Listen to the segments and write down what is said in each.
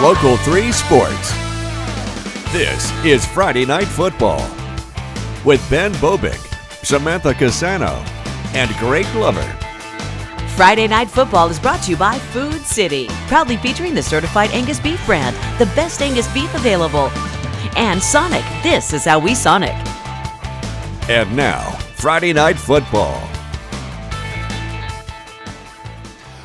Local 3 Sports. This is Friday Night Football with Ben Bobick, Samantha Casano, and Greg Glover. Friday Night Football is brought to you by Food City, proudly featuring the certified Angus beef brand, the best Angus beef available. And Sonic, this is how we Sonic. And now, Friday Night Football.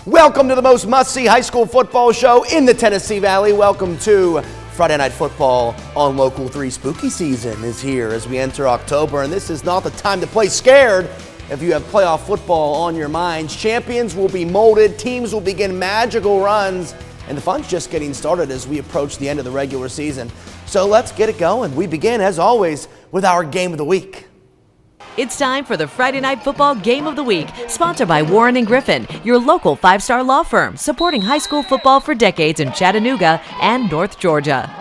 Welcome to the most must-see high school football show in the Tennessee Valley. Welcome to Friday Night Football on Local 3. Spooky season is here as we enter October, and this is not the time to play scared. If you have playoff football on your minds, champions will be molded, teams will begin magical runs, and the fun's just getting started as we approach the end of the regular season. So let's get it going. We begin, as always, with our Game of the Week. It's time for the Friday Night Football Game of the Week, sponsored by Warren & Griffin, your local 5-star law firm, supporting high school football for decades in Chattanooga and North Georgia.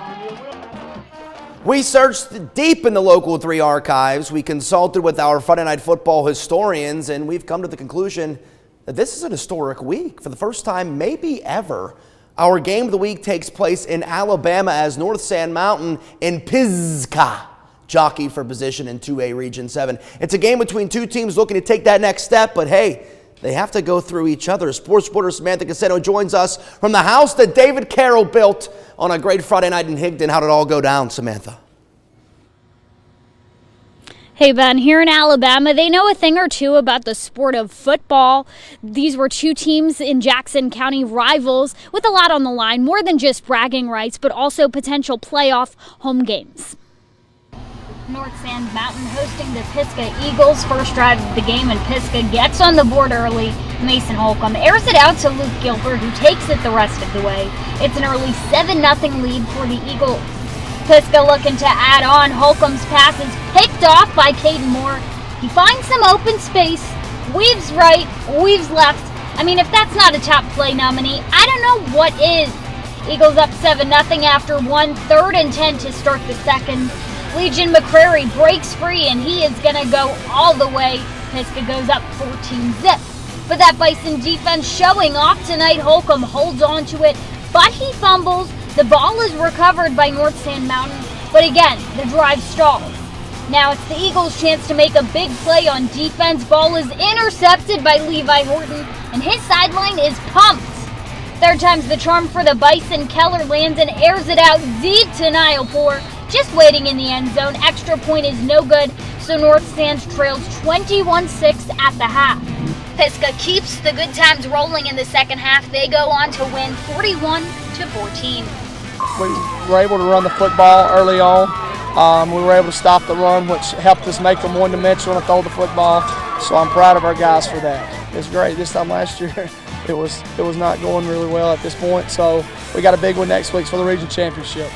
We searched deep in the Local 3 archives. We consulted with our Friday Night Football historians, and we've come to the conclusion that this is an historic week. For the first time, maybe ever, our Game of the Week takes place in Alabama as North Sand Mountain in Pisgah jockey for position in 2A Region 7. It's a game between two teams looking to take that next step, but hey, they have to go through each other. Sports reporter Samantha Casano joins us from the house that David Carroll built on a great Friday night in Higdon. How did it all go down, Samantha? Hey Ben, here in Alabama, they know a thing or two about the sport of football. These were two teams in Jackson County, rivals with a lot on the line, more than just bragging rights, but also potential playoff home games. North Sand Mountain hosting the Pisgah Eagles. First drive of the game, and Pisgah gets on the board early. Mason Holcomb airs it out to Luke Gilbert, who takes it the rest of the way. It's an early 7-0 lead for the Eagles. Pisgah looking to add on. Holcomb's pass is picked off by Caden Moore. He finds some open space, weaves right, weaves left. I mean, if that's not a top play nominee, I don't know what is. Eagles up 7-0 after 1, 3rd and 10 to start the second. Legion McCrary breaks free, and he is going to go all the way. Pisgah goes up 14-zip. But that Bison defense showing off tonight. Holcomb holds on to it, but he fumbles. The ball is recovered by North Sand Mountain, but again, the drive stalls. Now it's the Eagles' chance to make a big play on defense. Ball is intercepted by Levi Horton, and his sideline is pumped. Third time's the charm for the Bison. Keller lands and airs it out deep to Nilepour, just waiting in the end zone. Extra point is no good, so North Sand trails 21-6 at the half. Pisgah keeps the good times rolling in the second half. They go on to win 41-14. We were able to run the football early on. We were able to stop the run, which helped us make them one-dimensional and throw the football. So I'm proud of our guys for that. It's great. This time last year, it was not going really well at this point. So we got a big one next week for the region championship.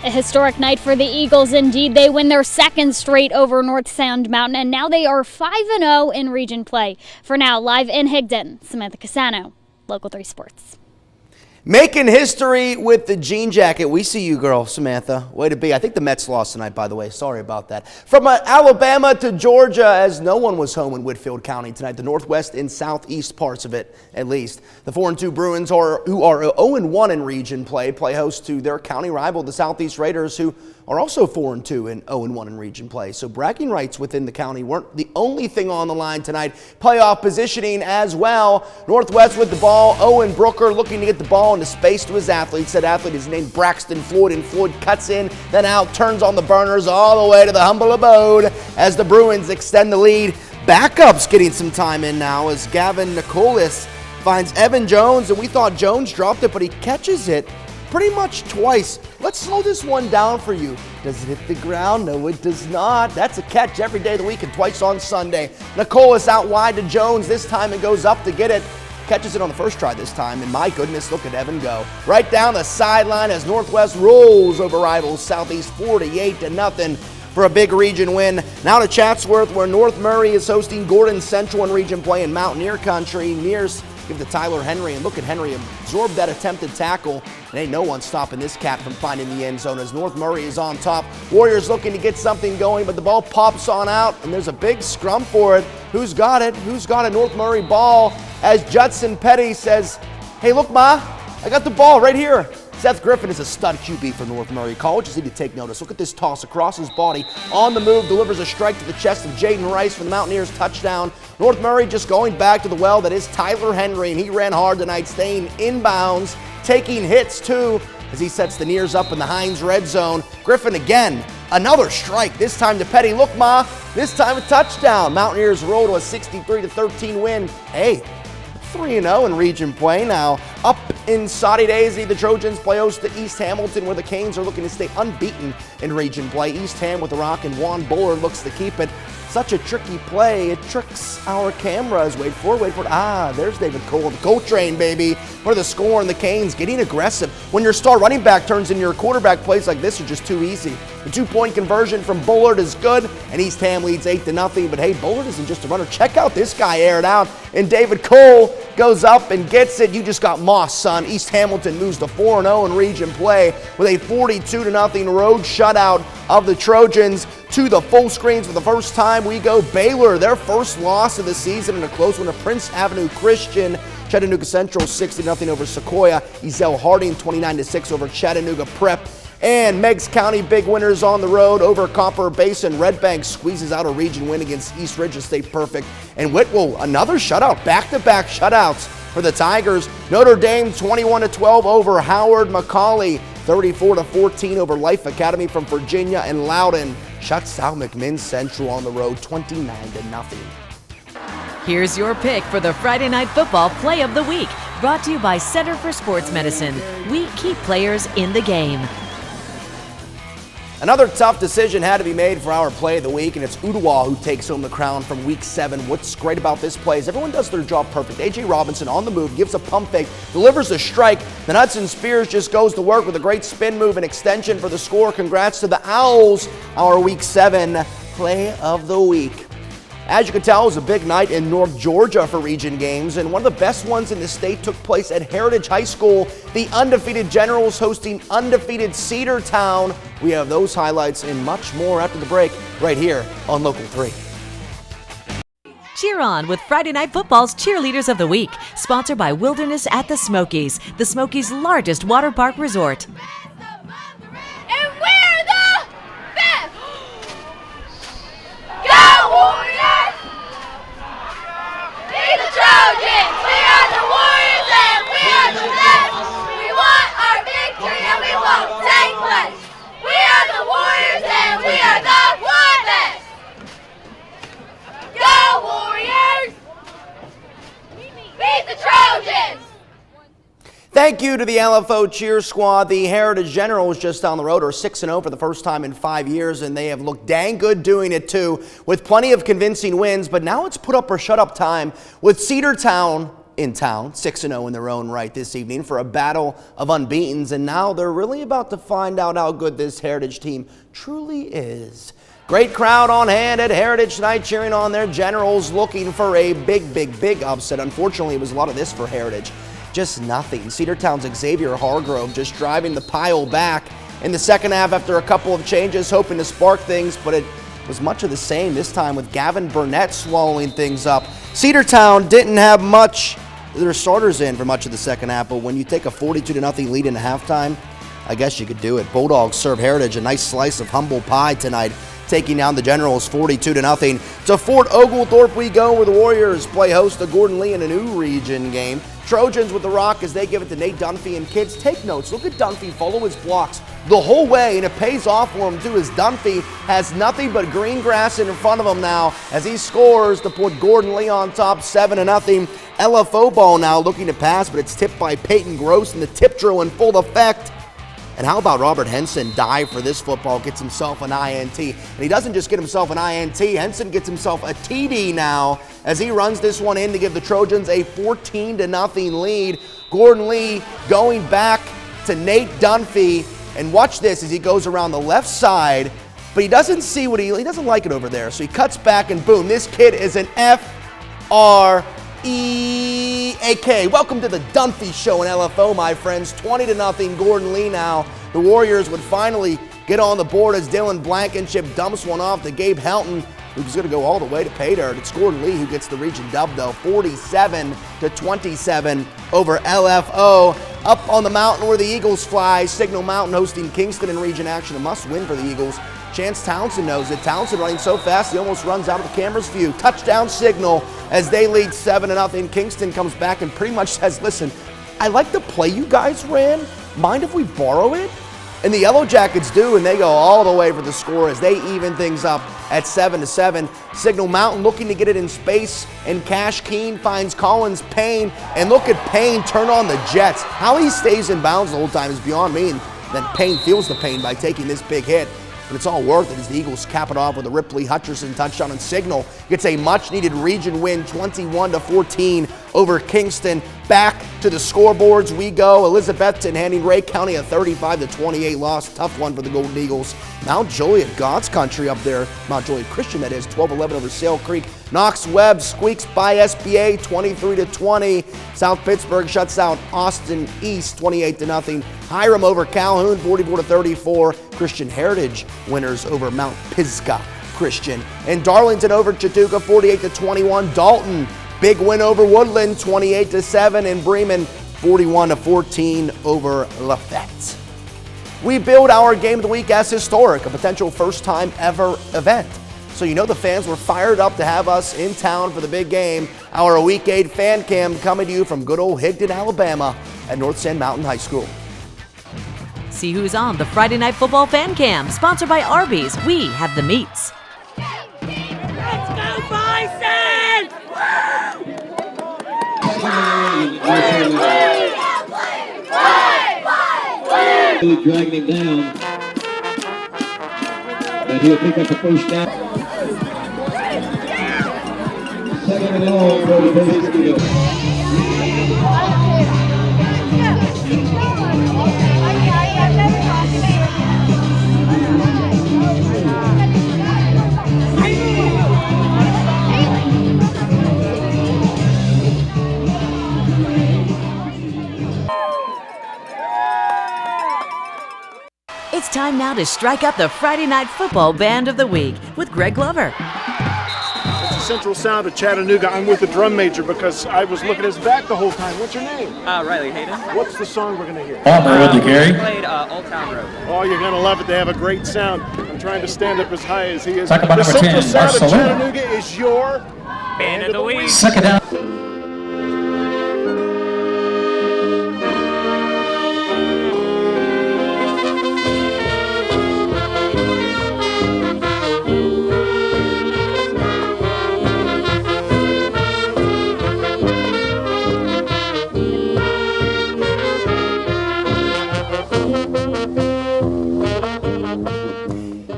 A historic night for the Eagles indeed. They win their second straight over North Sand Mountain, and now they are 5-0 in region play. For now, live in Higdon, Samantha Casano, Local 3 Sports. Making history with the jean jacket. We see you, girl, Samantha. Way to be. I think the Mets lost tonight, by the way. Sorry about that. From Alabama to Georgia, as no one was home in Whitfield County tonight. The northwest and southeast parts of it, at least. The 4-2 Bruins, who are 0-1 in region play host to their county rival, the Southeast Raiders, who are also 4-2 and 0-1 in region play. So bragging rights within the county weren't the only thing on the line tonight. Playoff positioning as well. Northwest with the ball. Owen Brooker looking to get the ball into space to his athlete. Said athlete is named Braxton Floyd, and Floyd cuts in, then out, turns on the burners all the way to the humble abode as the Bruins extend the lead. Backups getting some time in now as Gavin Nicolas finds Evan Jones, and we thought Jones dropped it, but he catches it pretty much twice. Let's slow this one down for you. Does it hit the ground? No, it does not. That's a catch every day of the week and twice on Sunday. Nicolas out wide to Jones. This time it goes up to get it. Catches it on the first try this time, and my goodness, look at Evan go. Right down the sideline as Northwest rolls over rivals Southeast 48-0 for a big region win. Now to Chatsworth, where North Murray is hosting Gordon Central in region play in Mountaineer Country. Nears give to Tyler Henry, and look at Henry absorb that attempted tackle. And ain't no one stopping this cat from finding the end zone as North Murray is on top. Warriors looking to get something going, but the ball pops on out, and there's a big scrum for it. Who's got it? Who's got a North Murray ball? as Judson Petty says, "Hey, look, Ma, I got the ball right here." Seth Griffin is a stud QB for North Murray College. Just need to take notice. Look at this toss across his body. On the move, delivers a strike to the chest of Jaden Rice for the Mountaineers touchdown. North Murray just going back to the well that is Tyler Henry, and he ran hard tonight, staying inbounds, taking hits too, as he sets the Nears up in the Heinz red zone. Griffin again, another strike, this time to Petty. Look, Ma, this time a touchdown. Mountaineers roll to a 63-13 win. Hey, 3-0 in region play now. Up in Saudi Daisy, the Trojans play host to East Hamilton, where the Canes are looking to stay unbeaten in region play. East Ham with the rock, and Juan Bullard looks to keep it. Such a tricky play. It tricks our cameras. Wait for it. There's David Cole, the Colt train, baby. For the score, and the Canes getting aggressive. When your star running back turns in, your quarterback plays like this are just too easy. The 2-point conversion from Bullard is good, and East Ham leads 8-0. But hey, Bullard isn't just a runner. Check out this guy aired out, and David Cole goes up and gets it. You just got moss, son. East Hamilton moves to 4-0 in region play with a 42-0 road shutout of the Trojans. To the full screens for the first time we go. Baylor, their first loss of the season in a close one to Prince Avenue Christian. Chattanooga Central 60-0 over Sequoia. Ezell Harding 29-6 over Chattanooga Prep. And Meigs County big winners on the road over Copper Basin. Red Bank squeezes out a region win against East Ridge State Perfect. And Whitwell, another shutout, back-to-back shutouts for the Tigers. Notre Dame 21-12 over Howard McCauley. 34-14 over Life Academy from Virginia, and Loudon shuts out McMinn Central on the road 29-0. Here's your pick for the Friday Night Football Play of the Week, brought to you by Center for Sports Medicine. We keep players in the game. Another tough decision had to be made for our play of the week, and it's Ottawa who takes home the crown from week 7. What's great about this play is everyone does their job perfect. A.J. Robinson on the move, gives a pump fake, delivers a strike. Then Hudson Spears just goes to work with a great spin move and extension for the score. Congrats to the Owls, our week 7 play of the week. As you can tell, it was a big night in North Georgia for region games, and one of the best ones in the state took place at Heritage High School. The undefeated Generals hosting undefeated Cedartown. We have those highlights and much more after the break right here on Local 3. Cheer on with Friday Night Football's Cheerleaders of the Week, sponsored by Wilderness at the Smokies, the Smokies' largest water park resort. And we're the best! Go Warriors! Be the Trojans! We are the Warriors and we are the best! We want our victory and we won't take less! We are the Warriors and we are the one best! Go Warriors! Beat the Trojans! Thank you to the LFO cheer squad. The Heritage Generals just down the road are 6-0 for the first time in 5 years, and they have looked dang good doing it too, with plenty of convincing wins. But now it's put up or shut up time with Cedartown in town, 6-0 in their own right this evening for a battle of unbeatens. And now they're really about to find out how good this Heritage team truly is. Great crowd on hand at Heritage tonight cheering on their Generals, looking for a big upset. Unfortunately, it was a lot of this for Heritage. Just nothing. Cedartown's Xavier Hargrove just driving the pile back in the second half after a couple of changes, hoping to spark things, but it was much of the same this time with Gavin Burnett swallowing things up. Cedartown didn't have much, their starters in for much of the second half, but when you take a 42-0 lead into halftime, I guess you could do it. Bulldogs serve Heritage a nice slice of humble pie tonight, taking down the Generals 42-0. To Fort Oglethorpe we go, where the Warriors play host to Gordon Lee in a new region game. Trojans with the rock as they give it to Nate Dunphy, and kids, take notes. Look at Dunphy follow his blocks the whole way, and it pays off for him too, as Dunphy has nothing but green grass in front of him now as he scores to put Gordon Lee on top 7-0. LFO ball now looking to pass, but it's tipped by Peyton Gross, and the tip drill in full effect. And how about Robert Henson dive for this football, gets himself an INT. And he doesn't just get himself an INT, Henson gets himself a TD now as he runs this one in to give the Trojans a 14-0 lead. Gordon Lee going back to Nate Dunphy. And watch this as he goes around the left side, but he doesn't see what he doesn't like it over there. So he cuts back and boom, this kid is an F-R-E-A-K. Welcome to the Dunphy Show in LFO, my friends. 20-0 Gordon Lee now. The Warriors would finally get on the board as Dylan Blankenship dumps one off to Gabe Helton. who's going to go all the way to pay dirt. It's Gordon Lee who gets the region dub, though, 47-27 over LFO. Up on the mountain where the Eagles fly, Signal Mountain hosting Kingston in region action. A must-win for the Eagles. Chance Townsend knows it. Townsend running so fast he almost runs out of the camera's view. Touchdown Signal as they lead 7-0. Kingston comes back and pretty much says, listen, I like the play you guys ran. Mind if we borrow it? And the Yellow Jackets do, and they go all the way for the score as they even things up at 7-7. Signal Mountain looking to get it in space, and Cash Keene finds Collins Payne, and look at Payne turn on the Jets. How he stays in bounds the whole time is beyond me, and then Payne feels the pain by taking this big hit. But it's all worth it as the Eagles cap it off with a Ripley Hutcherson touchdown, and Signal gets a much-needed region win, 21-14 over Kingston. Back to the scoreboards we go. Elizabethton handing Ray County a 35-28 loss. Tough one for the Golden Eagles. Mount Joliet, God's country up there. Mount Joliet Christian, that is, 12-11 over Sale Creek. Knox Webb squeaks by SBA 23-20. South Pittsburgh shuts out Austin East 28-0. Hiram over Calhoun 44-34. Christian Heritage winners over Mount Pisgah Christian. And Darlington over Chattooga 48-21. Dalton big win over Woodland 28-7. And Bremen 41-14 over Lafayette. We build our game of the week as historic, a potential first time ever event. So you know the fans were fired up to have us in town for the big game. Our Week 8 fan cam coming to you from good old Higdon, Alabama at North Sand Mountain High School. See who's on the Friday Night Football Fan Cam, sponsored by Arby's. We have the meats. Let's go, Bison! Really dragging him down, but he'll pick up the first down. Second and long for the Patriots to go. It's time now to strike up the Friday Night Football Band of the Week with Greg Glover. It's the central sound of Chattanooga. I'm with the drum major because I was looking at his back the whole time. What's your name? Riley Hayden. What's the song we're going to hear? We played Old Town Road. Oh, you're going to love it. They have a great sound. I'm trying to stand up as high as he is. Talk about The number 10, central sound of Barcelona. Chattanooga is your Band of the Week. Suck it down.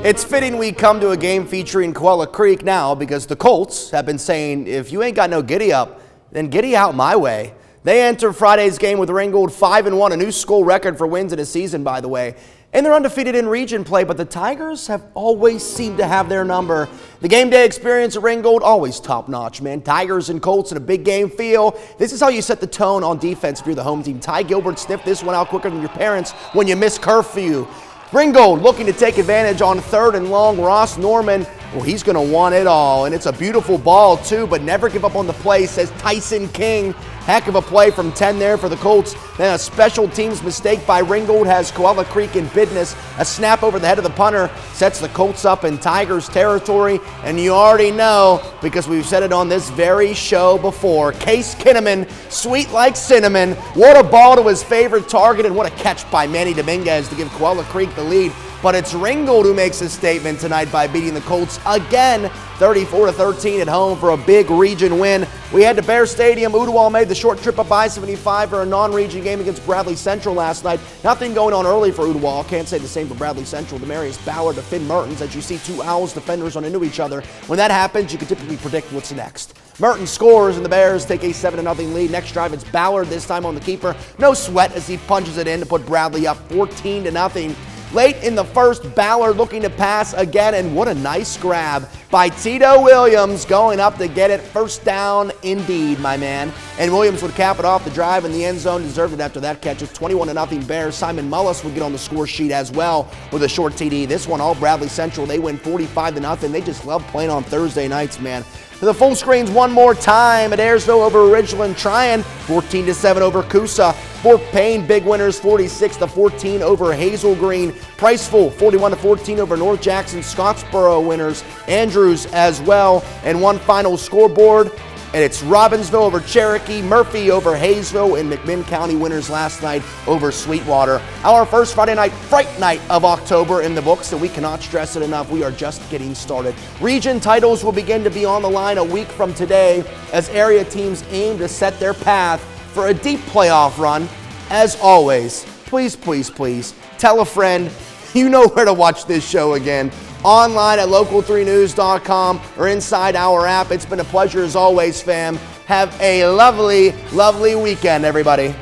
It's fitting we come to a game featuring Coella Creek now because the Colts have been saying, if you ain't got no giddy up, then giddy out my way. They enter Friday's game with Ringgold 5-1, a new school record for wins in a season, by the way. And they're undefeated in region play, but the Tigers have always seemed to have their number. The game day experience at Ringgold, always top-notch, man. Tigers and Colts in a big game feel. This is how you set the tone on defense if you're the home team. Ty Gilbert sniffed this one out quicker than your parents when you miss curfew. Ringgold looking to take advantage on 3rd and long. Ross Norman, well, he's going to want it all. And it's a beautiful ball, too, but never give up on the play, says Tyson King. Heck of a play from 10 there for the Colts. Then a special teams mistake by Ringgold has Coella Creek in business. A snap over the head of the punter sets the Colts up in Tigers territory. And you already know, because we've said it on this very show before, Case Kinnaman, sweet like cinnamon. What a ball to his favorite target, and what a catch by Manny Dominguez to give Coella Creek the lead. But it's Ringgold who makes a statement tonight by beating the Colts again, 34-13 at home for a big region win. We head to Bear Stadium. Ooltewah made the short trip up I-75 for a non-region game against Bradley Central last night. Nothing going on early for Ooltewah. Can't say the same for Bradley Central. Demarius Ballard to Finn Mertens as you see two Owls defenders run into each other. When that happens, you can typically predict what's next. Mertens scores and the Bears take a 7-0 lead. Next drive, it's Ballard, this time on the keeper. No sweat as he punches it in to put Bradley up 14-0. Late in the first, Ballard looking to pass again, and what a nice grab by Tito Williams going up to get it. First down indeed, my man. And Williams would cap it off the drive in the end zone. Deserved it after that catch. It's 21-0 Bears. Simon Mullis would get on the score sheet as well with a short TD. This one all Bradley Central. They win 45-0. They just love playing on Thursday nights, man. The full screens one more time at Ayersville over Ridgeland. Tryon 14-7 over Coosa. Fort Payne, big winners 46-14 over Hazel Green. Priceville 41-14 over North Jackson. Scottsboro winners. Andrews as well. And one final scoreboard. And it's Robbinsville over Cherokee, Murphy over Hayesville, and McMinn County winners last night over Sweetwater. Our first Friday night Fright Night of October in the books, and we cannot stress it enough. We are just getting started. Region titles will begin to be on the line a week from today as area teams aim to set their path for a deep playoff run. As always, please, please, please tell a friend. You know where to watch this show again. Online at local3news.com or inside our app. It's been a pleasure as always, fam. Have a lovely, lovely weekend, everybody.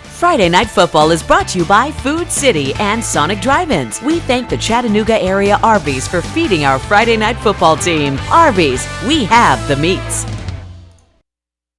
Friday Night Football is brought to you by Food City and Sonic Drive-Ins. We thank the Chattanooga area Arby's for feeding our Friday Night Football team. Arby's, we have the meats.